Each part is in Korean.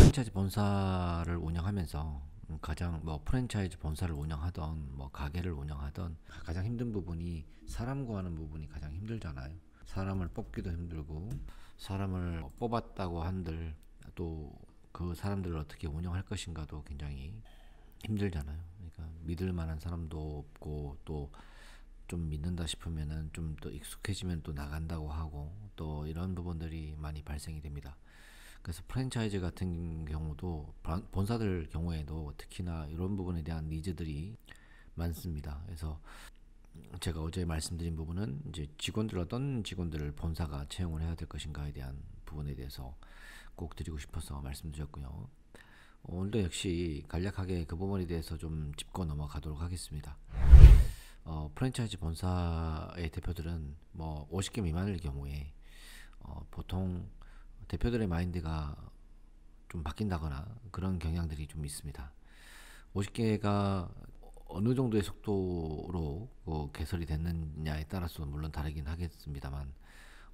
프랜차이즈 본사를 운영하면서 가장 프랜차이즈 본사를 운영하던 가게를 운영하던 가장 힘든 부분이 사람 구하는 부분이 가장 힘들잖아요. 사람을 뽑기도 힘들고 사람을 뽑았다고 한들 또 그 사람들을 어떻게 운영할 것인가도 굉장히 힘들잖아요. 그러니까 믿을 만한 사람도 없고 또 좀 믿는다 싶으면은 좀 더 익숙해지면 또 나간다고 하고 또 이런 부분들이 많이 발생이 됩니다. 그래서 프랜차이즈 같은 경우도 본사들 경우에도 특히나 이런 부분에 대한 니즈들이 많습니다. 그래서 제가 어제 말씀드린 부분은 이제 직원들 어떤 직원들을 본사가 채용을 해야 될 것인가에 대한 부분에 대해서 꼭 드리고 싶어서 말씀드렸고요. 오늘도 역시 간략하게 그 부분에 대해서 좀 짚고 넘어가도록 하겠습니다. 프랜차이즈 본사의 대표들은 50개 미만일 경우에 보통 대표들의 마인드가 좀 바뀐다거나 그런 경향들이 좀 있습니다. 50개가 어느 정도의 속도로 개설이 됐느냐에 따라서 물론 다르긴 하겠습니다만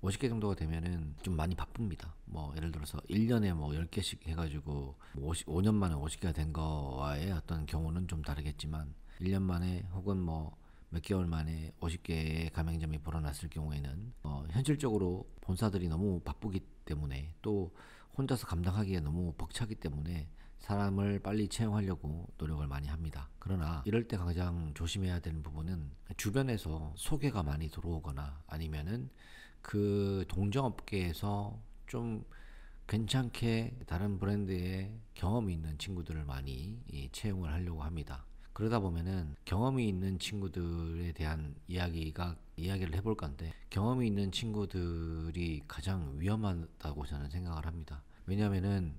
50개 정도가 되면은 좀 많이 바쁩니다. 예를 들어서 1년에 10개씩 해가지고 5년 만에 50개가 된 거와의 어떤 경우는 좀 다르겠지만 1년 만에 혹은 몇 개월 만에 50개의 가맹점이 불어났을 경우에는 현실적으로 본사들이 너무 바쁘기 때문에 또 혼자서 감당하기에 너무 벅차기 때문에 사람을 빨리 채용하려고 노력을 많이 합니다. 그러나 이럴 때 가장 조심해야 되는 부분은 주변에서 소개가 많이 들어오거나 아니면은 그 동종업계에서 좀 괜찮게 다른 브랜드의 경험이 있는 친구들을 많이 채용을 하려고 합니다. 그러다 보면은 경험이 있는 친구들에 대한 이야기를 해볼 건데 경험이 있는 친구들이 가장 위험하다고 저는 생각을 합니다. 왜냐면은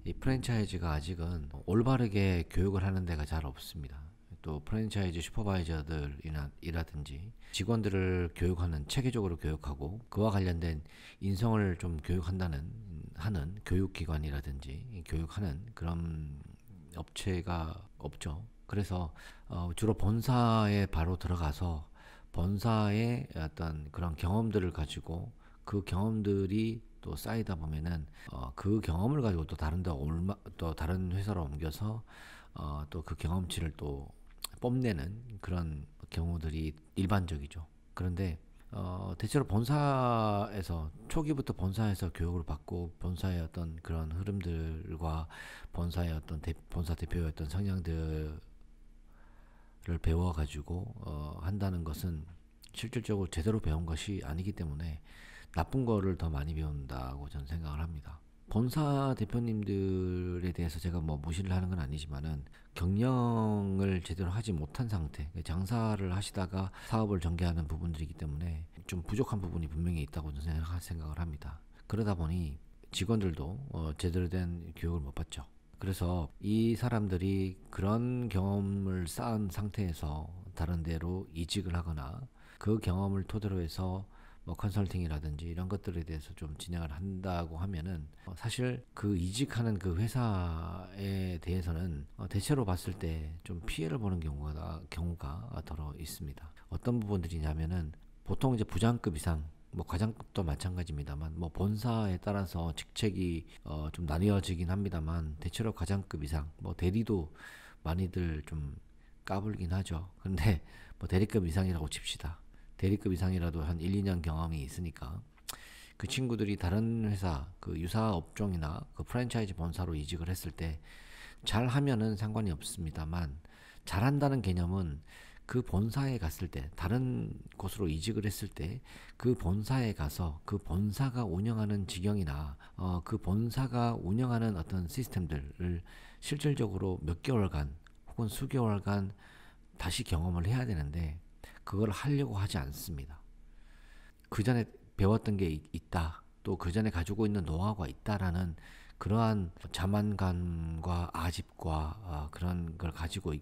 이 프랜차이즈가 아직은 올바르게 교육을 하는 데가 잘 없습니다. 또 프랜차이즈 슈퍼바이저들이라든지 직원들을 교육하는 체계적으로 교육하고 그와 관련된 인성을 좀 하는 교육기관이라든지 교육하는 그런 업체가 없죠. 그래서 주로 본사에 바로 들어가서 본사의 어떤 그런 경험들을 가지고 그 경험들이 또 쌓이다 보면은 그 경험을 가지고 또 다른 회사로 옮겨서 또 그 경험치를 또 뽐내는 그런 경우들이 일반적이죠. 그런데 대체로 본사에서 초기부터 본사에서 교육을 받고 본사의 어떤 그런 흐름들과 본사의 어떤 본사 대표의 어떤 성향들을 배워가지고 한다는 것은 실질적으로 제대로 배운 것이 아니기 때문에 나쁜 거를 더 많이 배운다고 저는 생각을 합니다. 본사 대표님들에 대해서 제가 무시를 하는 건 아니지만은 경영을 제대로 하지 못한 상태, 장사를 하시다가 사업을 전개하는 부분들이기 때문에 좀 부족한 부분이 분명히 있다고 저는 생각을 합니다. 그러다 보니 직원들도 제대로 된 교육을 못 받죠. 그래서 이 사람들이 그런 경험을 쌓은 상태에서 다른 데로 이직을 하거나 그 경험을 토대로 해서 컨설팅이라든지 이런 것들에 대해서 좀 진행을 한다고 하면은 사실 그 이직하는 그 회사에 대해서는 대체로 봤을 때 좀 피해를 보는 경우가 더러 있습니다. 어떤 부분들이냐면은 보통 이제 부장급 이상 과장급도 마찬가지입니다만 본사에 따라서 직책이 좀 나뉘어지긴 합니다만 대체로 과장급 이상 대리도 많이들 좀 까불긴 하죠. 근데 대리급 이상이라고 칩시다. 대리급 이상이라도 한 1, 2년 경험이 있으니까 그 친구들이 다른 회사 그 유사 업종이나 그 프랜차이즈 본사로 이직을 했을 때 잘하면은 상관이 없습니다만 잘한다는 개념은 그 본사에 갔을 때 다른 곳으로 이직을 했을 때 그 본사에 가서 그 본사가 운영하는 직영이나 그 본사가 운영하는 어떤 시스템들을 실질적으로 몇 개월간 혹은 수개월간 다시 경험을 해야 되는데 그걸 하려고 하지 않습니다. 그 전에 배웠던 게 있다. 또 그 전에 가지고 있는 노하우가 있다라는 그러한 자만감과 아집과 그런 걸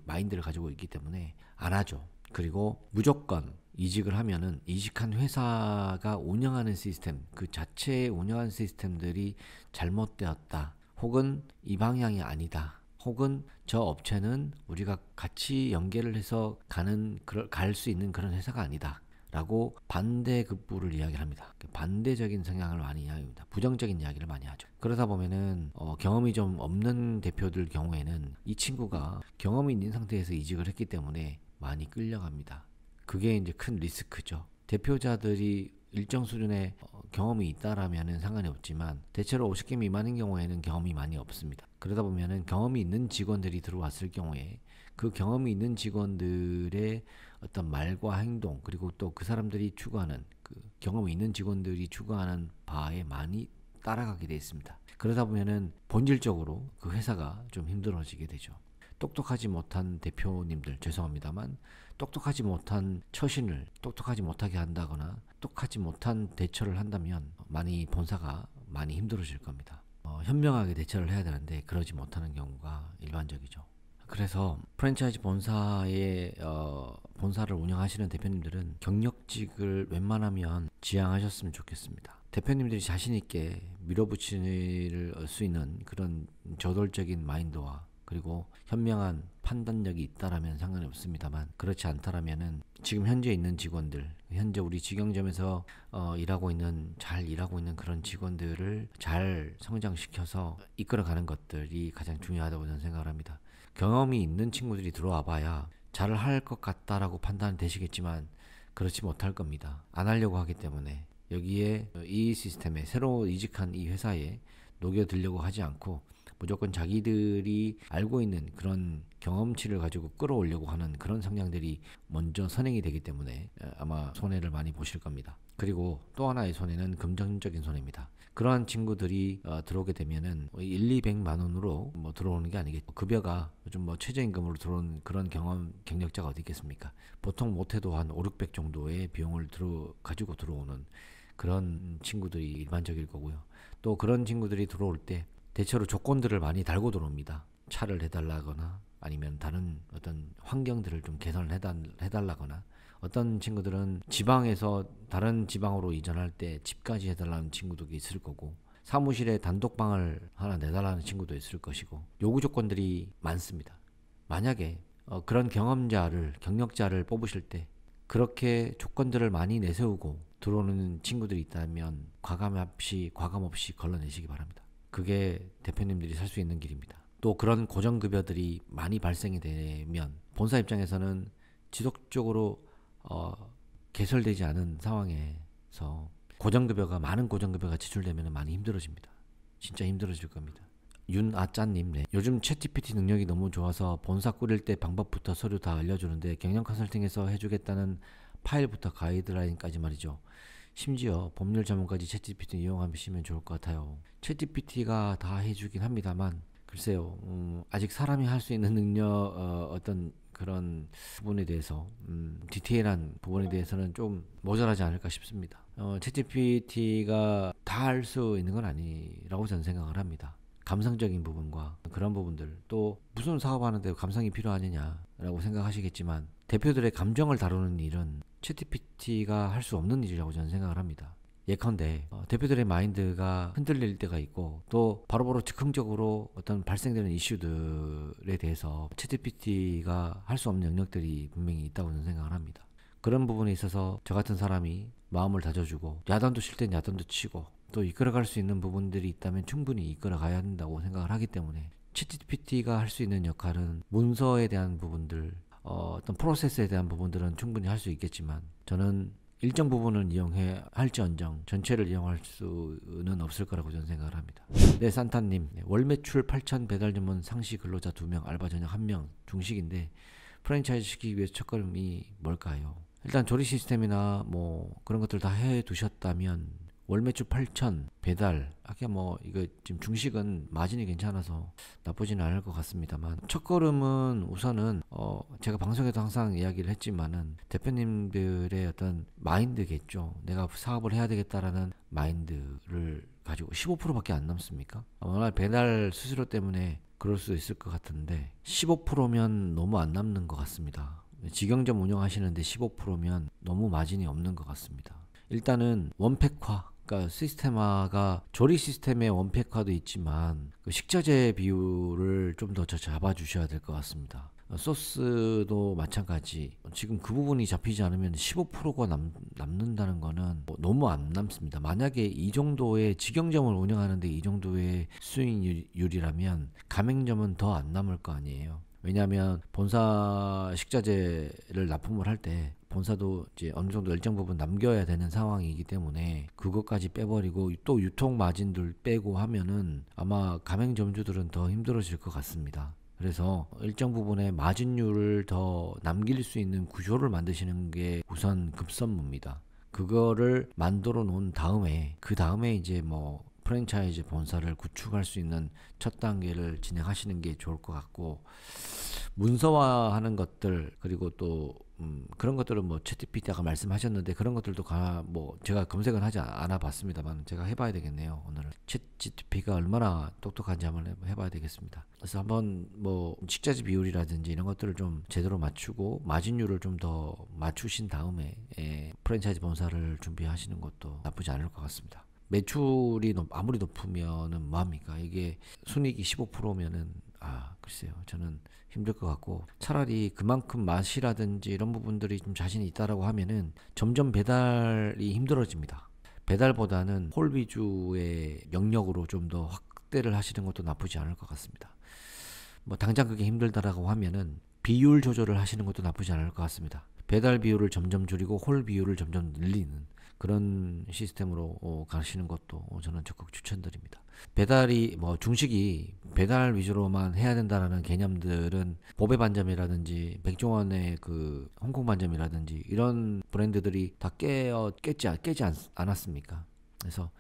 마인드를 가지고 있기 때문에 안 하죠. 그리고 무조건 이직을 하면은 이직한 회사가 운영하는 시스템, 그 자체의 운영하는 시스템들이 잘못되었다. 혹은 이 방향이 아니다. 혹은 저 업체는 우리가 같이 연계를 해서 갈 수 있는 그런 회사가 아니다. 라고 반대급부를 이야기를 합니다. 반대적인 성향을 많이 이야기합니다. 부정적인 이야기를 많이 하죠. 그러다 보면은 경험이 좀 없는 대표들 경우에는 이 친구가 경험이 있는 상태에서 이직을 했기 때문에 많이 끌려갑니다. 그게 이제 큰 리스크죠. 대표자들이 일정 수준의 경험이 있다라면은 상관이 없지만 대체로 50개 미만인 경우에는 경험이 많이 없습니다. 그러다 보면은 경험이 있는 직원들이 들어왔을 경우에 그 경험이 있는 직원들의 어떤 말과 행동, 그리고 또 그 사람들이 추구하는, 그 경험이 있는 직원들이 추구하는 바에 많이 따라가게 되어 있습니다. 그러다 보면은 본질적으로 그 회사가 좀 힘들어지게 되죠. 똑똑하지 못한 대표님들, 죄송합니다만 똑똑하지 못한 처신을 똑똑하지 못하게 한다거나 똑똑하지 못한 대처를 한다면 많이 본사가 많이 힘들어질 겁니다. 현명하게 대처를 해야 되는데 그러지 못하는 경우가 일반적이죠. 그래서 프랜차이즈 본사의 본사를 운영하시는 대표님들은 경력직을 웬만하면 지향하셨으면 좋겠습니다. 대표님들이 자신 있게 밀어붙일 수 있는 그런 저돌적인 마인드와 그리고 현명한 판단력이 있다라면 상관이 없습니다만, 그렇지 않다라면은 지금 현재 있는 직원들, 현재 우리 직영점에서 잘 일하고 있는 그런 직원들을 잘 성장시켜서 이끌어가는 것들이 가장 중요하다고 저는 생각을 합니다. 경험이 있는 친구들이 들어와 봐야 잘할 것 같다라고 판단이 되시겠지만 그렇지 못할 겁니다. 안 하려고 하기 때문에 여기에 이 시스템에 새로 이직한 이 회사에 녹여들려고 하지 않고 무조건 자기들이 알고 있는 그런 경험치를 가지고 끌어오려고 하는 그런 성향들이 먼저 선행이 되기 때문에 아마 손해를 많이 보실 겁니다. 그리고 또 하나의 손해는 금전적인 손해입니다. 그러한 친구들이 들어오게 되면은 1,200만 원으로 들어오는 게 아니겠죠. 급여가 요즘 최저임금으로 들어오는 그런 경력자가 어디 있겠습니까? 보통 못해도 한 5,600 정도의 비용을 가지고 들어오는 그런 친구들이 일반적일 거고요. 또 그런 친구들이 들어올 때 대체로 조건들을 많이 달고 들어옵니다. 차를 해달라거나 아니면 다른 어떤 환경들을 좀 개선을 해달라거나, 어떤 친구들은 지방에서 다른 지방으로 이전할 때 집까지 해달라는 친구도 있을 거고, 사무실에 단독방을 하나 내달라는 친구도 있을 것이고, 요구 조건들이 많습니다. 만약에 그런 경력자를 뽑으실 때 그렇게 조건들을 많이 내세우고 들어오는 친구들이 있다면 과감 없이 걸러내시기 바랍니다. 그게 대표님들이 살 수 있는 길입니다. 또 그런 고정급여들이 많이 발생이 되면 본사 입장에서는 지속적으로 개설되지 않은 상황에서 많은 고정급여가 지출되면 많이 힘들어집니다. 진짜 힘들어질 겁니다. 윤아짜님, 네. 요즘 챗GPT 능력이 너무 좋아서 본사 꾸릴 때 방법부터 서류 다 알려주는데 경영 컨설팅에서 해주겠다는 파일부터 가이드라인까지 말이죠. 심지어 법률 전문까지 챗GPT 이용하시면 좋을 것 같아요. 챗GPT가 다 해주긴 합니다만 글쎄요, 아직 사람이 할 수 있는 능력, 어떤 그런 부분에 대해서 디테일한 부분에 대해서는 좀 모자라지 않을까 싶습니다. 챗GPT가 다 할 수 있는 건 아니라고 저는 생각을 합니다. 감성적인 부분과 그런 부분들, 또 무슨 사업하는데 감성이 필요하느냐라고 생각하시겠지만 대표들의 감정을 다루는 일은 챗GPT가 할 수 없는 일이라고 저는 생각을 합니다. 예컨대 대표들의 마인드가 흔들릴 때가 있고 또 바로바로 즉흥적으로 어떤 발생되는 이슈들에 대해서 챗GPT가 할 수 없는 영역들이 분명히 있다고 저는 생각을 합니다. 그런 부분에 있어서 저 같은 사람이 마음을 다져주고 야단도 칠 땐 야단도 치고 또 이끌어갈 수 있는 부분들이 있다면 충분히 이끌어가야 한다고 생각을 하기 때문에 챗GPT가 할 수 있는 역할은 문서에 대한 부분들, 어떤 프로세스에 대한 부분들은 충분히 할 수 있겠지만 저는 일정 부분은 이용해 할지언정 전체를 이용할 수는 없을 거라고 저는 생각을 합니다. 네, 산타님, 월 매출 8천, 배달 주문 상시 근로자 2명, 알바 전역 1명, 중식인데 프랜차이즈 시키기 위해서 첫걸음이 뭘까요? 일단 조리 시스템이나 그런 것들 다 해 두셨다면 월 매출 8천, 배달, 아까 이거 지금 중식은 마진이 괜찮아서 나쁘지는 않을 것 같습니다만, 첫걸음은 우선은 제가 방송에도 항상 이야기를 했지만은 대표님들의 어떤 마인드겠죠. 내가 사업을 해야 되겠다라는 마인드를 가지고 15%밖에 안 남습니까? 워낙 배달 수수료 때문에 그럴 수 있을 것 같은데 15%면 너무 안 남는 것 같습니다. 직영점 운영하시는데 15%면 너무 마진이 없는 것 같습니다. 일단은 원팩화, 그러니까 시스템화가 조리 시스템의 원팩화도 있지만 그 식자재 비율을 좀 더 잡아주셔야 될 것 같습니다. 소스도 마찬가지. 지금 그 부분이 잡히지 않으면 15%가 남는다는 거는 너무 안 남습니다. 만약에 이 정도의 직영점을 운영하는데 이 정도의 수익률이라면 가맹점은 더 안 남을 거 아니에요. 왜냐하면 본사 식자재를 납품을 할 때 본사도 이제 어느 정도 일정 부분 남겨야 되는 상황이기 때문에 그것까지 빼버리고 또 유통 마진들 빼고 하면은 아마 가맹점주들은 더 힘들어질 것 같습니다. 그래서 일정 부분의 마진율을 더 남길 수 있는 구조를 만드시는 게 우선 급선무입니다. 그거를 만들어 놓은 다음에 그 다음에 이제 뭐 프랜차이즈 본사를 구축할 수 있는 첫 단계를 진행하시는 게 좋을 것 같고, 문서화하는 것들 그리고 또 그런 것들은 뭐 챗GPT 아까 말씀하셨는데 그런 것들도 뭐 제가 검색은 하지 않아 봤습니다만 제가 해봐야 되겠네요. 오늘은 챗GPT가 얼마나 똑똑한지 한번 해봐야 되겠습니다. 그래서 한번 뭐 식자재 비율이라든지 이런 것들을 좀 제대로 맞추고 마진율을 좀 더 맞추신 다음에 프랜차이즈 본사를 준비하시는 것도 나쁘지 않을 것 같습니다. 매출이 아무리 높으면은 뭐합니까? 이게 순이익이 15%면은 글쎄요, 저는 힘들 것 같고, 차라리 그만큼 맛이라든지 이런 부분들이 좀 자신이 있다라고 하면은 점점 배달이 힘들어집니다. 배달보다는 홀 위주의 영역으로 좀 더 확대를 하시는 것도 나쁘지 않을 것 같습니다. 뭐 당장 그게 힘들다라고 하면은 비율 조절을 하시는 것도 나쁘지 않을 것 같습니다. 배달 비율을 점점 줄이고 홀 비율을 점점 늘리는 그런 시스템으로 가시는 것도 저는 적극 추천드립니다. 배달이 뭐 중식이 배달 위주로만 해야 된다라는 개념들은 보배 반점이라든지 백종원의 그 홍콩 반점이라든지 이런 브랜드들이 다 깨지 않았습니까? 그래서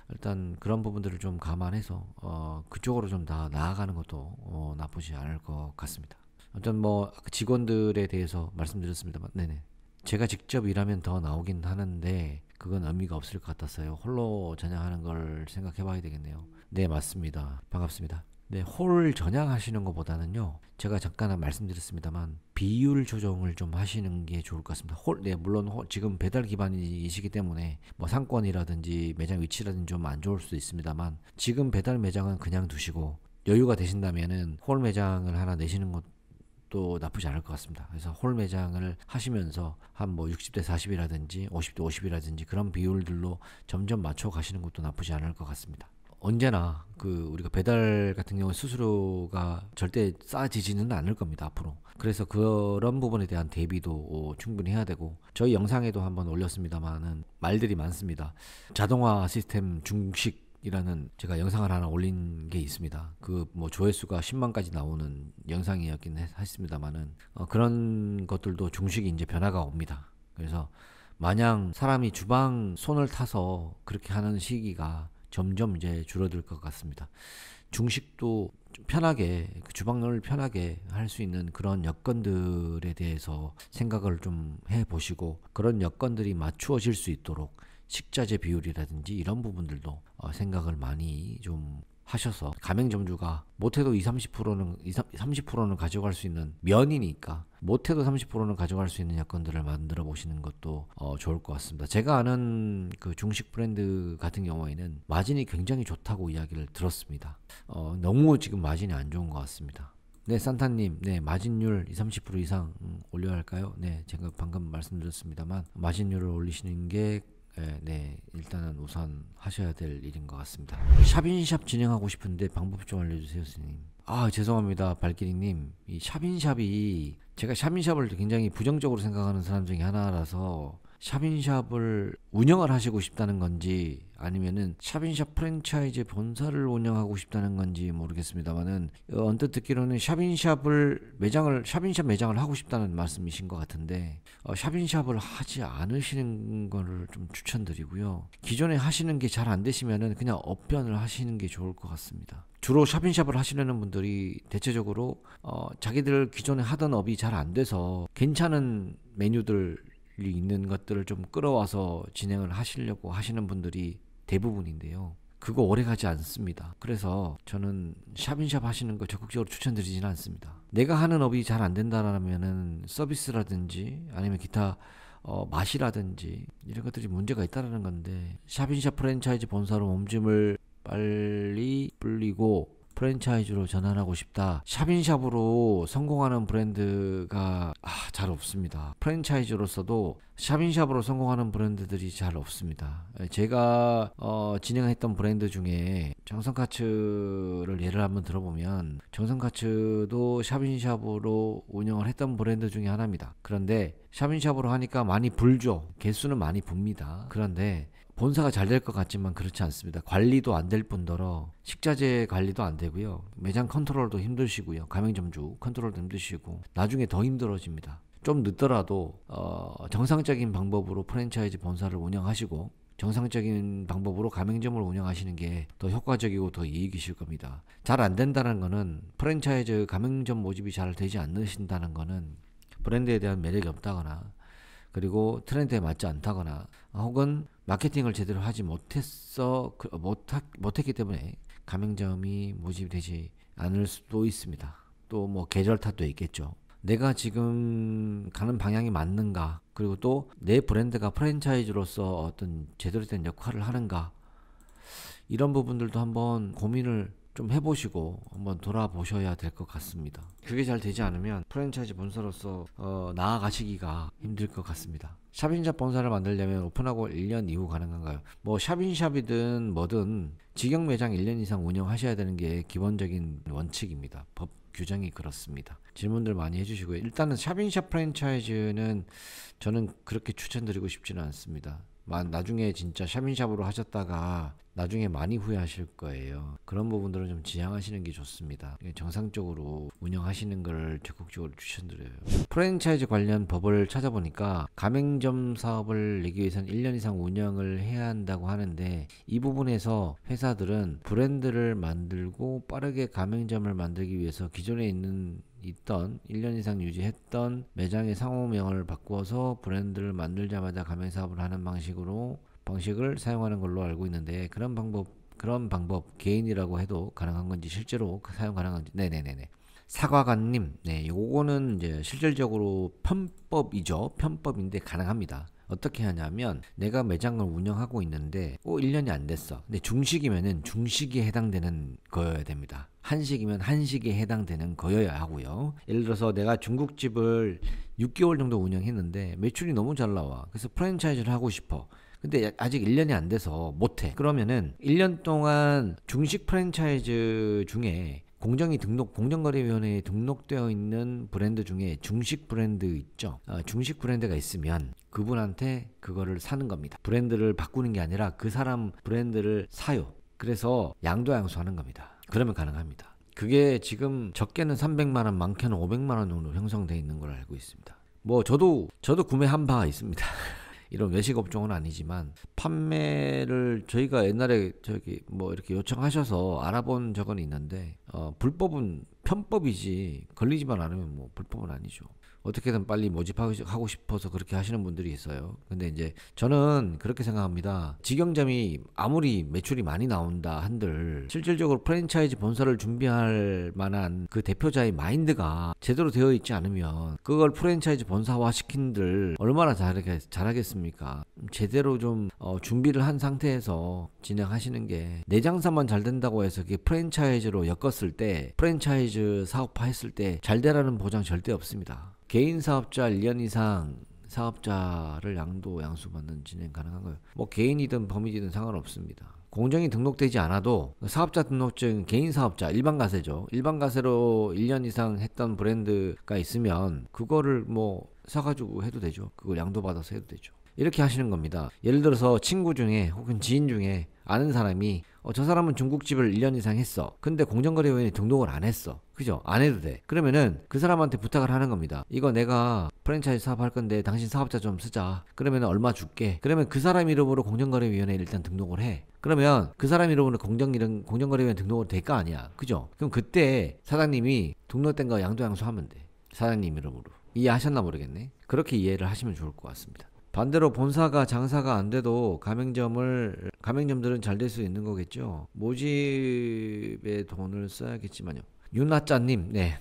일단 그런 부분들을 좀 감안해서 그쪽으로 좀 다 나아가는 것도 나쁘지 않을 것 같습니다. 어떤 뭐 직원들에 대해서 말씀드렸습니다만, 네네. 제가 직접 일하면 더 나오긴 하는데 그건 의미가 없을 것 같았어요. 홀로 전향하는 걸 생각해 봐야 되겠네요. 네, 맞습니다. 반갑습니다. 네, 홀 전향하시는 것보다는요, 제가 잠깐 말씀드렸습니다만 비율 조정을 좀 하시는 게 좋을 것 같습니다. 물론 지금 배달 기반이시기 때문에 뭐 상권이라든지 매장 위치라든지 좀 안 좋을 수도 있습니다만, 지금 배달 매장은 그냥 두시고 여유가 되신다면은 홀 매장을 하나 내시는 것도 나쁘지 않을 것 같습니다. 그래서 홀 매장을 하시면서 한 뭐 60대 40이라든지 50대 50이라든지 그런 비율들로 점점 맞춰 가시는 것도 나쁘지 않을 것 같습니다. 언제나 우리가 배달 같은 경우 수수료가 절대 싸지지는 않을 겁니다, 앞으로. 그래서 그런 부분에 대한 대비도 충분히 해야 되고, 저희 영상에도 한번 올렸습니다만은 말들이 많습니다. 자동화 시스템 중식이라는 제가 영상을 하나 올린 게 있습니다. 뭐 조회수가 10만까지 나오는 영상이었긴 했습니다만은 그런 것들도 중식이 이제 변화가 옵니다. 그래서 마냥 사람이 주방 손을 타서 그렇게 하는 시기가 점점 이제 줄어들 것 같습니다. 중식도 좀 편하게 주방을 편하게 할 수 있는 그런 여건들에 대해서 생각을 좀 해보시고, 그런 여건들이 맞추어질 수 있도록 식자재 비율이라든지 이런 부분들도 생각을 많이 좀 하셔서, 가맹점주가 못해도 30%는 가져갈 수 있는 면이니까 못해도 30%는 가져갈 수 있는 여건들을 만들어 보시는 것도 좋을 것 같습니다. 제가 아는 그 중식 브랜드 같은 경우에는 마진이 굉장히 좋다고 이야기를 들었습니다. 너무 지금 마진이 안 좋은 것 같습니다. 네, 산타님, 네, 마진율 20, 30% 이상 올려야 할까요? 네, 제가 방금 말씀드렸습니다만 마진율을 올리시는 게 일단은 우선 하셔야 될 일인 것 같습니다. 샵인샵 진행하고 싶은데 방법 좀 알려주세요, 스님. 죄송합니다, 발길이님. 이 샵인샵이, 제가 샵인샵을 굉장히 부정적으로 생각하는 사람 중에 하나라서, 샵인샵을 운영을 하시고 싶다는 건지 아니면은 샵인샵 프랜차이즈 본사를 운영하고 싶다는 건지 모르겠습니다만은 언뜻 듣기로는 샵인샵 매장을 하고 싶다는 말씀이신 것 같은데, 샵인샵을 하지 않으시는 거를 좀 추천드리고요. 기존에 하시는 게 잘 안 되시면은 그냥 업변을 하시는 게 좋을 것 같습니다. 주로 샵인샵을 하시려는 분들이 대체적으로 자기들 기존에 하던 업이 잘 안 돼서 괜찮은 메뉴들 있는 것들을 좀 끌어와서 진행을 하시려고 하시는 분들이 대부분인데요. 그거 오래 가지 않습니다. 그래서 저는 샵인샵 하시는 거 적극적으로 추천드리지는 않습니다. 내가 하는 업이 잘 안 된다라면은 서비스라든지 아니면 기타 맛이라든지 이런 것들이 문제가 있다라는 건데, 샵인샵 프랜차이즈 본사로 몸짐을 빨리 불리고 프랜차이즈로 전환하고 싶다. 샵인샵으로 성공하는 브랜드가 잘 없습니다. 프랜차이즈로서도 샵인샵으로 성공하는 브랜드들이 잘 없습니다. 제가 진행했던 브랜드 중에 정성카츠를 예를 한번 들어보면 정성카츠도 샵인샵으로 운영을 했던 브랜드 중에 하나입니다. 그런데 샵인샵으로 하니까 많이 불죠. 개수는 많이 붑니다. 그런데 본사가 잘 될 것 같지만 그렇지 않습니다. 관리도 안 될 뿐더러 식자재 관리도 안 되고요. 매장 컨트롤도 힘드시고요. 가맹점주 컨트롤도 힘드시고 나중에 더 힘들어집니다. 좀 늦더라도 정상적인 방법으로 프랜차이즈 본사를 운영하시고 정상적인 방법으로 가맹점을 운영하시는 게 더 효과적이고 더 이익이실 겁니다. 잘 안 된다는 거는 프랜차이즈 가맹점 모집이 잘 되지 않으신다는 거는 브랜드에 대한 매력이 없다거나 그리고 트렌드에 맞지 않다거나 혹은 마케팅을 제대로 하지 못했기 때문에 가맹점이 모집되지 않을 수도 있습니다. 또 뭐 계절 탓도 있겠죠. 내가 지금 가는 방향이 맞는가, 그리고 또 내 브랜드가 프랜차이즈로서 어떤 제대로 된 역할을 하는가, 이런 부분들도 한번 고민을 좀 해보시고 한번 돌아보셔야 될 것 같습니다. 그게 잘 되지 않으면 프랜차이즈 본사로서 나아가시기가 힘들 것 같습니다. 샵인샵 본사를 만들려면 오픈하고 1년 이후 가능한가요? 뭐 샵인샵이든 뭐든 직영 매장 1년 이상 운영하셔야 되는 게 기본적인 원칙입니다. 법 규정이 그렇습니다. 질문들 많이 해주시고요. 일단은 샵인샵 프랜차이즈는 저는 그렇게 추천드리고 싶지는 않습니다. 나중에 진짜 샵인샵으로 하셨다가 나중에 많이 후회하실 거예요. 그런 부분들은 좀 지양하시는 게 좋습니다. 정상적으로 운영하시는 걸 적극적으로 추천드려요. 프랜차이즈 관련 법을 찾아보니까 가맹점 사업을 내기 위해서는 1년 이상 운영을 해야 한다고 하는데, 이 부분에서 회사들은 브랜드를 만들고 빠르게 가맹점을 만들기 위해서 기존에 있던 1년 이상 유지했던 매장의 상호명을 바꾸어서 브랜드를 만들자마자 가맹사업을 하는 방식을 사용하는 걸로 알고 있는데, 그런 방법 개인이라고 해도 가능한 건지, 실제로 사용 가능한 건지. 네네네네. 사과관님, 네, 요거는 이제 실질적으로 편법인데 가능합니다. 어떻게 하냐면, 내가 매장을 운영하고 있는데 1년이 안 됐어. 근데 중식이면은 중식에 해당되는 거여야 됩니다. 한식이면 한식에 해당되는 거여야 하고요. 예를 들어서 내가 중국집을 6개월 정도 운영했는데 매출이 너무 잘 나와. 그래서 프랜차이즈를 하고 싶어. 근데 아직 1년이 안 돼서 못해. 그러면은 1년 동안 중식 프랜차이즈 중에 공정거래위원회에 등록되어 있는 브랜드 중에 중식 브랜드 있죠. 중식 브랜드가 있으면 그분한테 그거를 사는 겁니다. 브랜드를 바꾸는 게 아니라 그 사람 브랜드를 사요. 그래서 양도양수하는 겁니다. 그러면 가능합니다. 그게 지금 적게는 300만원, 많게는 500만원 정도 형성되어 있는 걸 알고 있습니다. 뭐 저도 구매한 바가 있습니다. 이런 외식 업종은 아니지만 판매를 저희가 옛날에 이렇게 요청하셔서 알아본 적은 있는데, 불법은 편법이지 걸리지만 않으면 뭐 불법은 아니죠. 어떻게든 빨리 모집하고 싶어서 그렇게 하시는 분들이 있어요. 근데 이제 저는 그렇게 생각합니다. 직영점이 아무리 매출이 많이 나온다 한들 실질적으로 프랜차이즈 본사를 준비할 만한 그 대표자의 마인드가 제대로 되어 있지 않으면 그걸 프랜차이즈 본사화 시킨들 얼마나 잘하겠습니까? 제대로 좀 준비를 한 상태에서 진행하시는 게, 내 장사만 잘 된다고 해서 그게 프랜차이즈로 엮었을 때, 프랜차이즈 사업화 했을 때 잘 되라는 보장 절대 없습니다. 개인 사업자 1년 이상 사업자를 양수 받는 진행 가능한 거예요. 뭐 개인이든 범위이든 상관없습니다. 공정이 등록되지 않아도 사업자 등록증, 개인 사업자, 일반 가세죠. 일반 가세로 1년 이상 했던 브랜드가 있으면 그거를 뭐 사가지고 해도 되죠. 그걸 양도받아서 해도 되죠. 이렇게 하시는 겁니다. 예를 들어서 친구 중에 혹은 지인 중에 아는 사람이 저 사람은 중국집을 1년 이상 했어. 근데 공정거래위원회에 등록을 안 했어. 그죠? 안 해도 돼. 그러면은 그 사람한테 부탁을 하는 겁니다. 이거 내가 프랜차이즈 사업할 건데 당신 사업자 좀 쓰자. 그러면 얼마 줄게. 그러면 그 사람 이름으로 공정거래위원회에 일단 등록을 해. 그러면 그 사람 이름으로 공정거래위원회 등록을 될 거 아니야. 그죠? 그럼 그때 사장님이 등록된 거 양도양수하면 돼. 사장님 이름으로. 이해하셨나 모르겠네. 그렇게 이해를 하시면 좋을 것 같습니다. 반대로 본사가 장사가 안 돼도 가맹점들은 잘 될 수 있는 거겠죠. 모집에 돈을 써야겠지만요. 윤나짜님, 네.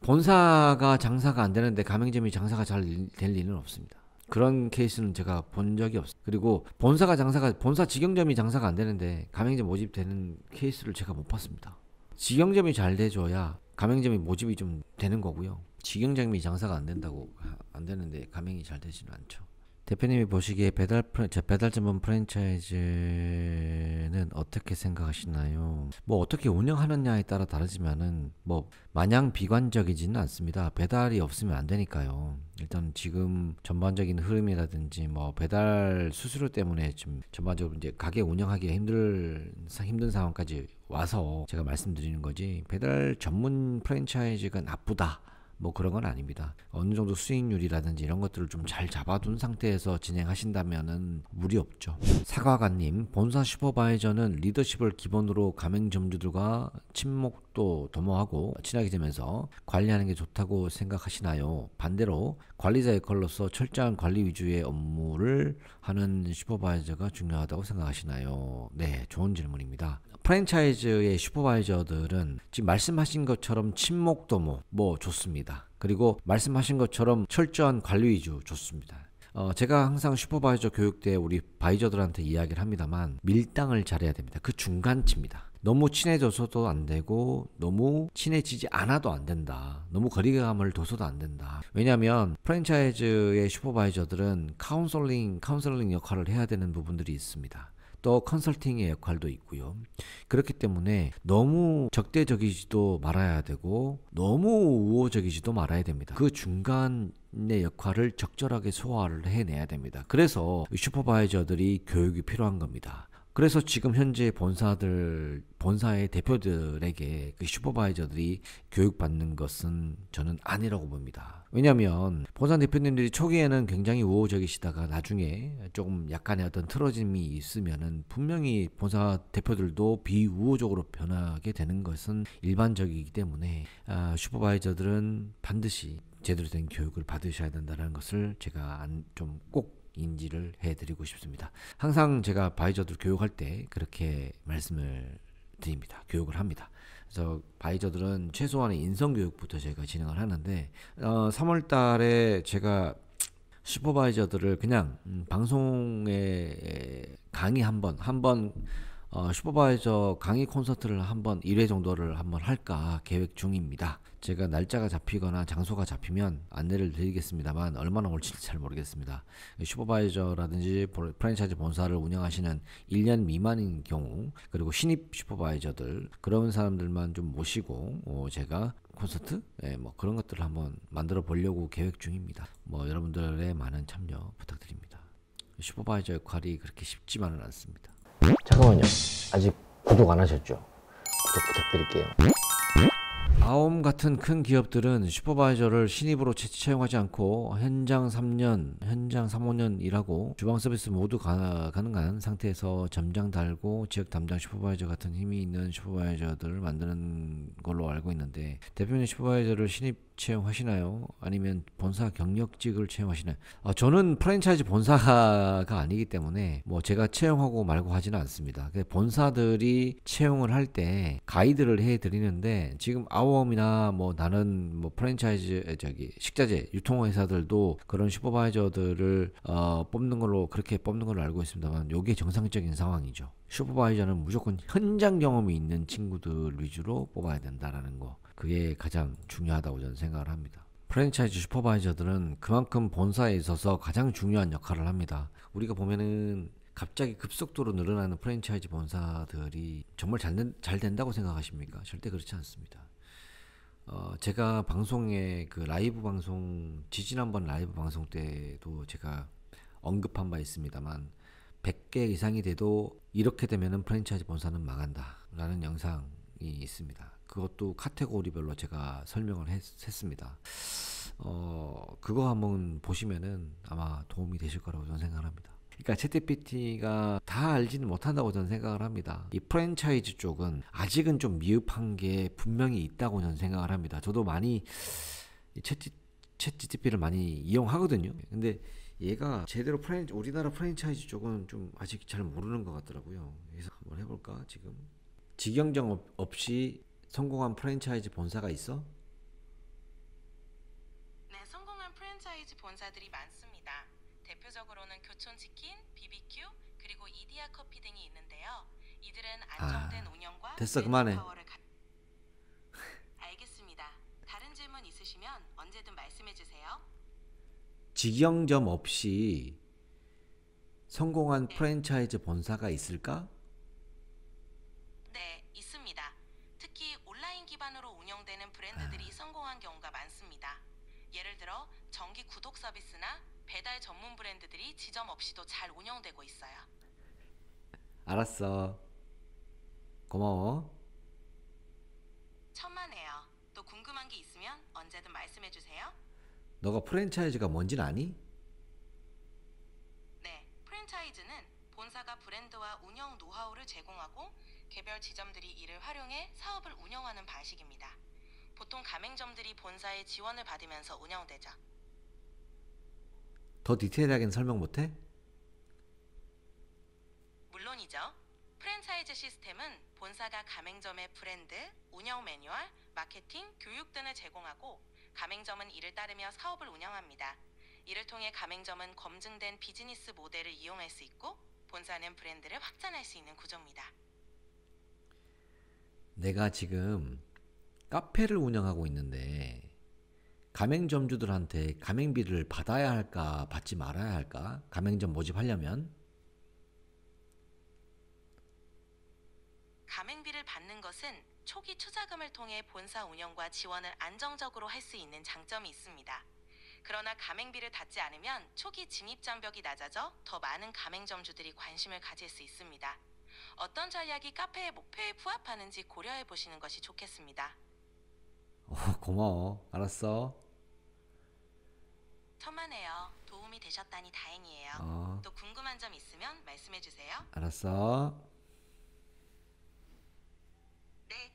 본사가 장사가 안 되는데 가맹점이 장사가 잘 될 리는 없습니다. 그런 케이스는 제가 본 적이 없어요. 그리고 본사 직영점이 장사가 안 되는데 가맹점 모집되는 케이스를 제가 못 봤습니다. 직영점이 잘 돼줘야 가맹점이 모집이 좀 되는 거고요. 직영점이 장사가 안 된다고 안 되는데 가맹이 잘 되지는 않죠. 대표님이 보시기에 배달 전문 프랜차이즈는 어떻게 생각하시나요? 뭐 어떻게 운영하느냐에 따라 다르지만은 뭐 마냥 비관적이지는 않습니다. 배달이 없으면 안 되니까요. 일단 지금 전반적인 흐름이라든지 뭐 배달 수수료 때문에 좀 전반적으로 이제 가게 운영하기가 힘든 상황까지 와서 제가 말씀드리는 거지, 배달 전문 프랜차이즈가 나쁘다 뭐 그런 건 아닙니다. 어느 정도 수익률이라든지 이런 것들을 좀 잘 잡아둔 상태에서 진행하신다면은 무리 없죠. 사과가님, 본사 슈퍼바이저는 리더십을 기본으로 가맹점주들과 친목도 도모하고 친하게 지면서 관리하는 게 좋다고 생각하시나요? 반대로 관리자의 역할로서 철저한 관리 위주의 업무를 하는 슈퍼바이저가 중요하다고 생각하시나요? 네, 좋은 질문입니다. 프랜차이즈의 슈퍼바이저들은 지금 말씀하신 것처럼 친목도모 뭐 좋습니다. 그리고 말씀하신 것처럼 철저한 관리 위주 좋습니다. 제가 항상 슈퍼바이저 교육 때 우리 바이저들한테 이야기를 합니다만 밀당을 잘해야 됩니다. 그 중간치입니다. 너무 친해져서도 안 되고 너무 친해지지 않아도 안 된다. 너무 거리감을 둬서도 안 된다. 왜냐하면 프랜차이즈의 슈퍼바이저들은 카운슬링 역할을 해야 되는 부분들이 있습니다. 또 컨설팅의 역할도 있고요. 그렇기 때문에 너무 적대적이지도 말아야 되고 너무 우호적이지도 말아야 됩니다. 그 중간의 역할을 적절하게 소화를 해내야 됩니다. 그래서 슈퍼바이저들이 교육이 필요한 겁니다. 그래서 지금 현재 본사의 대표들에게 그 슈퍼바이저들이 교육받는 것은 저는 아니라고 봅니다. 왜냐하면 본사 대표님들이 초기에는 굉장히 우호적이시다가 나중에 조금 약간의 어떤 틀어짐이 있으면은 분명히 본사 대표들도 비우호적으로 변하게 되는 것은 일반적이기 때문에 슈퍼바이저들은 반드시 제대로 된 교육을 받으셔야 된다는 것을 제가 좀 꼭 인지를 해드리고 싶습니다. 항상 제가 바이저들 교육할 때 그렇게 말씀을 드립니다. 교육을 합니다. 그래서 바이저들은 최소한의 인성교육부터 제가 진행을 하는데 3월 달에 제가 슈퍼바이저들을 그냥 방송에 강의 한번 슈퍼바이저 강의 콘서트를 한번 1회 정도를 한번 할까 계획 중입니다. 제가 날짜가 잡히거나 장소가 잡히면 안내를 드리겠습니다만 얼마나 올지 잘 모르겠습니다. 슈퍼바이저라든지 프랜차이즈 본사를 운영하시는 1년 미만인 경우, 그리고 신입 슈퍼바이저들 그런 사람들만 좀 모시고 제가 콘서트? 뭐 그런 것들을 한번 만들어 보려고 계획 중입니다. 뭐 여러분들의 많은 참여 부탁드립니다. 슈퍼바이저 역할이 그렇게 쉽지만은 않습니다. 잠깐만요. 아직 구독 안 하셨죠? 구독 부탁드릴게요. 아옴 같은 큰 기업들은 슈퍼바이저를 신입으로 채용하지 않고 현장 3년, 현장 3, 5년 일하고 주방 서비스 모두 가능한 상태에서 점장 달고 지역 담당 슈퍼바이저 같은 힘이 있는 슈퍼바이저들을 만드는 걸로 알고 있는데, 대표님 슈퍼바이저를 신입 채용하시나요? 아니면 본사 경력직을 채용하시나요? 저는 프랜차이즈 본사가 아니기 때문에 뭐 제가 채용하고 말고 하지는 않습니다. 본사들이 채용을 할 때 가이드를 해드리는데, 지금 아워엄이나 뭐 나는 뭐 프랜차이즈 식자재 유통회사들도 그런 슈퍼바이저들을 그렇게 뽑는 걸로 알고 있습니다만, 이게 정상적인 상황이죠. 슈퍼바이저는 무조건 현장 경험이 있는 친구들 위주로 뽑아야 된다라는 거, 그게 가장 중요하다고 저는 생각을 합니다. 프랜차이즈 슈퍼바이저들은 그만큼 본사에 있어서 가장 중요한 역할을 합니다. 우리가 보면은 갑자기 급속도로 늘어나는 프랜차이즈 본사들이 정말 잘 된다고 생각하십니까? 절대 그렇지 않습니다. 제가 방송에 그 라이브 방송, 지지난번 라이브 방송 때도 제가 언급한 바 있습니다만, 100개 이상이 돼도 이렇게 되면은 프랜차이즈 본사는 망한다 라는 영상이 있습니다. 그것도 카테고리별로 제가 설명을 했습니다. 그거 한번 보시면은 아마 도움이 되실 거라고 저는 생각을 합니다. 그러니까 챗GPT가 다 알지는 못한다고 저는 생각을 합니다. 이 프랜차이즈 쪽은 아직은 좀 미흡한 게 분명히 있다고 저는 생각을 합니다. 저도 많이 챗GPT를 많이 이용하거든요. 근데 얘가 제대로 우리나라 프랜차이즈 쪽은 좀 아직 잘 모르는 것 같더라고요. 그래서 한번 해볼까 지금. 직영점 없이 성공한 프랜차이즈 본사가 있어? 네, 성공한 프랜차이즈 본사들이 많습니다. 대표적으로는 교촌치킨, BBQ, 그리고 이디야 커피 등이 있는데요. 이들은 안정된 운영과 됐어, 그만해. 있으시면 언제든 말씀해 주세요. 직영점 없이 성공한 네. 프랜차이즈 본사가 있을까? 네, 있습니다. 특히 온라인 기반으로 운영되는 브랜드들이 성공한 경우가 많습니다. 예를 들어 정기 구독 서비스나 배달 전문 브랜드들이 지점 없이도 잘 운영되고 있어요. 알았어. 고마워. 천만에요. 또 궁금한 게 있으면 언제든 말씀해 주세요. 너가 프랜차이즈가 뭔진 아니? 네, 프랜차이즈는 본사가 브랜드와 운영 노하우를 제공하고 개별 지점들이 이를 활용해 사업을 운영하는 방식입니다. 보통 가맹점들이 본사의 지원을 받으면서 운영되죠. 더 디테일하게는 설명 못해? 물론이죠. 프랜차이즈 시스템은 본사가 가맹점의 브랜드, 운영 매뉴얼, 마케팅, 교육 등을 제공하고 가맹점은 이를 따르며 사업을 운영합니다. 이를 통해 가맹점은 검증된 비즈니스 모델을 이용할 수 있고 본사는 브랜드를 확장할 수 있는 구조입니다. 내가 지금 카페를 운영하고 있는데 가맹점주들한테 가맹비를 받아야 할까 받지 말아야 할까? 가맹점 모집하려면? 가맹비를 받는 것은 초기 투자금을 통해 본사 운영과 지원을 안정적으로 할 수 있는 장점이 있습니다. 그러나 가맹비를 받지 않으면 초기 진입 장벽이 낮아져 더 많은 가맹점주들이 관심을 가질 수 있습니다. 어떤 전략이 카페의 목표에 부합하는지 고려해 보시는 것이 좋겠습니다. 고마워. 알았어. 천만에요. 도움이 되셨다니 다행이에요. 어, 또 궁금한 점 있으면 말씀해 주세요. 알았어. 네.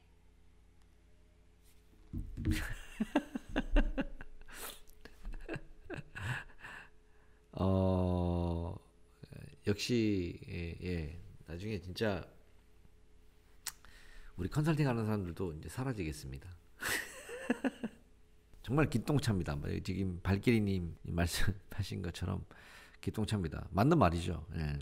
어, 역시 예. 나중에 진짜 우리 컨설팅 하는 사람들도 이제 사라지겠습니다. 정말 기똥차입니다. 지금 발길이님 말씀하신 것처럼 기똥차입니다. 맞는 말이죠. 예.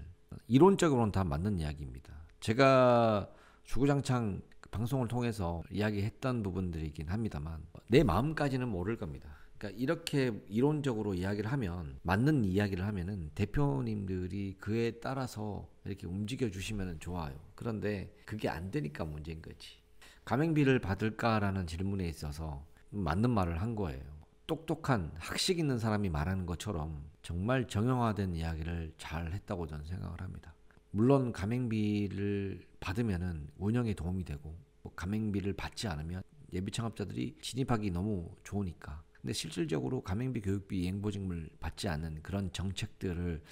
이론적으로는 다 맞는 이야기입니다. 제가 주구장창 방송을 통해서 이야기했던 부분들이긴 합니다만 내 마음까지는 모를 겁니다. 그러니까 이렇게 이론적으로 이야기를 하면 맞는 이야기를 하면은 대표님들이 그에 따라서 이렇게 움직여 주시면 좋아요. 그런데 그게 안 되니까 문제인 거지. 가맹비를 받을까라는 질문에 있어서 맞는 말을 한 거예요. 똑똑한 학식 있는 사람이 말하는 것처럼 정말 정형화된 이야기를 잘 했다고 저는 생각을 합니다. 물론 가맹비를 받으면은 운영에 도움이 되고 가맹비를 받지 않으면 예비 창업자들이 진입하기 너무 좋으니까. 근데 실질적으로 가맹비, 교육비, 이행보직물 받지 않는 그런 정책들을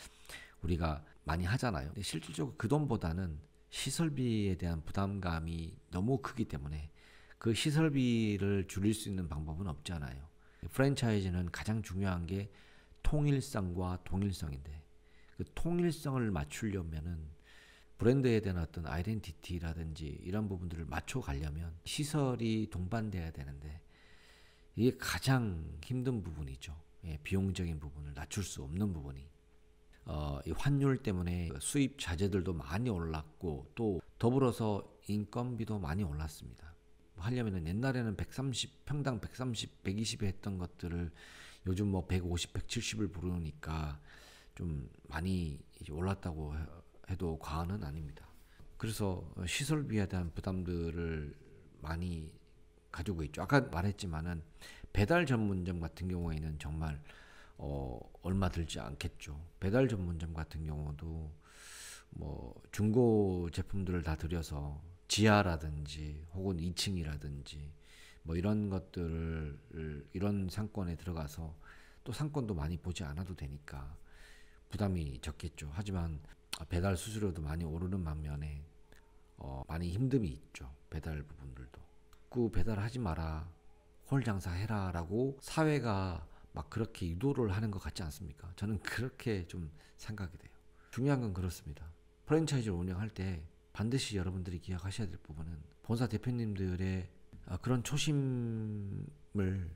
우리가 많이 하잖아요. 근데 실질적으로 그 돈보다는 시설비에 대한 부담감이 너무 크기 때문에 그 시설비를 줄일 수 있는 방법은 없잖아요. 프랜차이즈는 가장 중요한 게 통일성과 동일성인데 그 통일성을 맞추려면은 브랜드에 대한 어떤 아이덴티티라든지 이런 부분들을 맞춰 가려면 시설이 동반돼야 되는데 이게 가장 힘든 부분이죠. 예, 비용적인 부분을 낮출 수 없는 부분이. 이 환율 때문에 수입 자재들도 많이 올랐고 또 더불어서 인건비도 많이 올랐습니다. 하려면은 옛날에는 130 평당 130, 120에 했던 것들을 요즘 뭐 150, 170을 부르니까 좀 많이 이제 올랐다고 해도 과언은 아닙니다. 그래서 시설비에 대한 부담들을 많이 가지고 있죠. 아까 말했지만은 배달 전문점 같은 경우에는 정말 얼마 들지 않겠죠. 배달 전문점 같은 경우도 뭐 중고 제품들을 다 들여서 지하라든지 혹은 2층이라든지 뭐 이런 것들을 이런 상권에 들어가서 또 상권도 많이 보지 않아도 되니까 부담이 적겠죠. 하지만 배달 수수료도 많이 오르는 반면에 많이 힘듦이 있죠. 배달 부분들도. 그 배달하지 마라. 홀 장사해라 라고 사회가 막 그렇게 유도를 하는 것 같지 않습니까? 저는 그렇게 좀 생각이 돼요. 중요한 건 그렇습니다. 프랜차이즈를 운영할 때 반드시 여러분들이 기억하셔야 될 부분은 본사 대표님들의 그런 초심을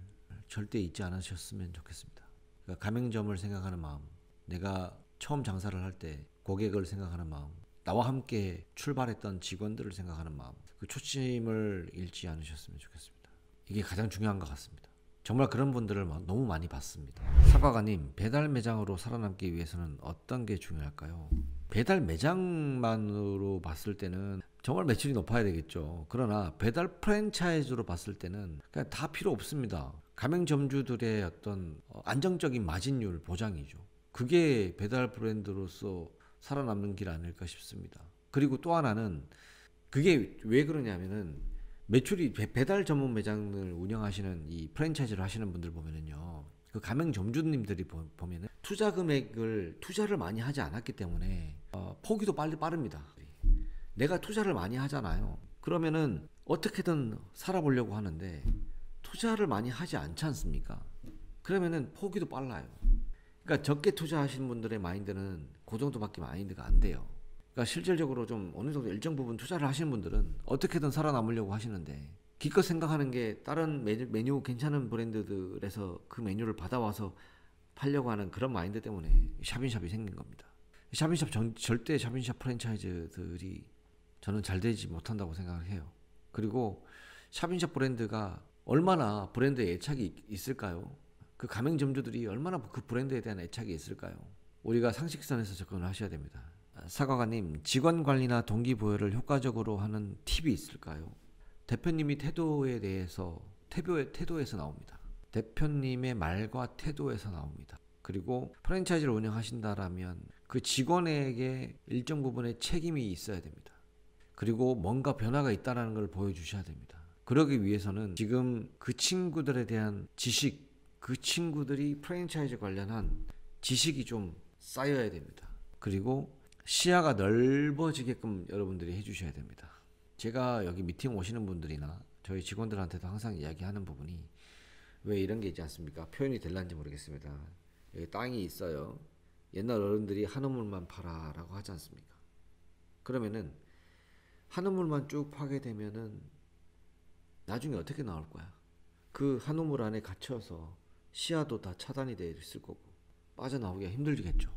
절대 잊지 않으셨으면 좋겠습니다. 그러니까 가맹점을 생각하는 마음, 내가 처음 장사를 할 때 고객을 생각하는 마음, 나와 함께 출발했던 직원들을 생각하는 마음, 그 초심을 잃지 않으셨으면 좋겠습니다. 이게 가장 중요한 것 같습니다. 정말 그런 분들을 너무 많이 봤습니다. 사과가님, 배달 매장으로 살아남기 위해서는 어떤 게 중요할까요? 배달 매장만으로 봤을 때는 정말 매출이 높아야 되겠죠. 그러나 배달 프랜차이즈로 봤을 때는 그냥 다 필요 없습니다. 가맹점주들의 어떤 안정적인 마진율 보장이죠. 그게 배달 브랜드로서 살아남는 길 아닐까 싶습니다. 그리고 또 하나는 그게 왜 그러냐면은 매출이 배달 전문 매장을 운영하시는 이 프랜차이즈를 하시는 분들 보면은요, 그 가맹점주님들이 보면은 투자를 많이 하지 않았기 때문에 포기도 빠릅니다. 내가 투자를 많이 하잖아요. 그러면은 어떻게든 살아보려고 하는데 투자를 많이 하지 않지 않습니까? 그러면은 포기도 빨라요. 그러니까 적게 투자하시는 분들의 마인드는 그 정도밖에 마인드가 안 돼요. 그러니까 실질적으로 좀 어느 정도 일정 부분 투자를 하시는 분들은 어떻게든 살아남으려고 하시는데 기껏 생각하는 게 다른 메뉴 괜찮은 브랜드들에서 그 메뉴를 받아와서 팔려고 하는 그런 마인드 때문에 샵인샵이 생긴 겁니다. 절대 샵인샵 프랜차이즈들이 저는 잘 되지 못한다고 생각을 해요. 그리고 샵인샵 브랜드가 얼마나 브랜드에 애착이 있을까요? 그 가맹점주들이 얼마나 그 브랜드에 대한 애착이 있을까요? 우리가 상식선에서 접근을 하셔야 됩니다. 사과가님, 직원 관리나 동기부여를 효과적으로 하는 팁이 있을까요? 대표님이 태도에서 나옵니다. 대표님의 말과 태도에서 나옵니다. 그리고 프랜차이즈를 운영하신다라면 그 직원에게 일정 부분의 책임이 있어야 됩니다. 그리고 뭔가 변화가 있다는 걸 보여주셔야 됩니다. 그러기 위해서는 지금 그 친구들에 대한 지식, 그 친구들이 프랜차이즈 관련한 지식이 좀 쌓여야 됩니다. 그리고 시야가 넓어지게끔 여러분들이 해주셔야 됩니다. 제가 여기 미팅 오시는 분들이나 저희 직원들한테도 항상 이야기하는 부분이 왜 이런 게 있지 않습니까? 표현이 될란지 모르겠습니다. 여기 땅이 있어요. 옛날 어른들이 한우물만 팔아 라고 하지 않습니까? 그러면은 한우물만 쭉 파게 되면은 나중에 어떻게 나올 거야? 그 한우물 안에 갇혀서 시야도 다 차단이 되어 있을 거고 빠져나오기가 힘들겠죠.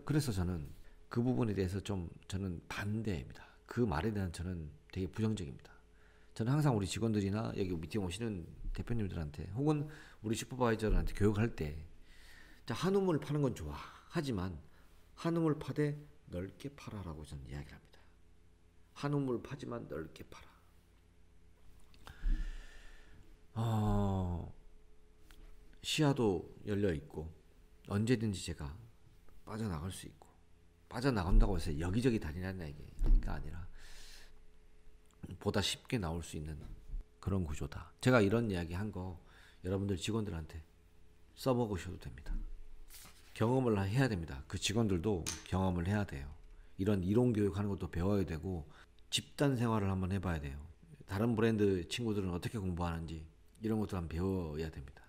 그래서 저는 그 부분에 대해서 저는 반대입니다. 그 말에 대한 저는 되게 부정적입니다. 저는 항상 우리 직원들이나 여기 미팅 오시는 대표님들한테 혹은 우리 슈퍼바이저들한테 교육할 때 한우물 파는 건 좋아. 하지만 한우물 파되 넓게 팔아라고 저는 이야기를 합니다. 한우물 파지만 넓게 팔아. 시야도 열려 있고 언제든지 제가 빠져나갈 수 있고 빠져나간다고 해서 여기저기 다니라는 얘기가 아니라 보다 쉽게 나올 수 있는 그런 구조다. 제가 이런 이야기 한 거 여러분들 직원들한테 써먹으셔도 됩니다. 경험을 해야 됩니다. 그 직원들도 경험을 해야 돼요. 이런 이론 교육하는 것도 배워야 되고 집단 생활을 한번 해봐야 돼요. 다른 브랜드 친구들은 어떻게 공부하는지 이런 것도 한번 배워야 됩니다.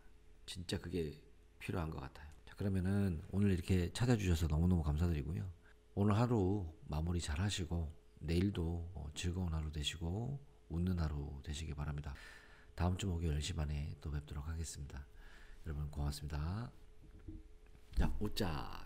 진짜 그게 필요한 것 같아요. 자, 그러면은 오늘 이렇게 찾아주셔서 너무너무 감사드리고요. 오늘 하루 마무리 잘 하시고 내일도 즐거운 하루 되시고 웃는 하루 되시기 바랍니다. 다음 주 목요일 10시 반에 또 뵙도록 하겠습니다. 여러분 고맙습니다. 자, 웃자.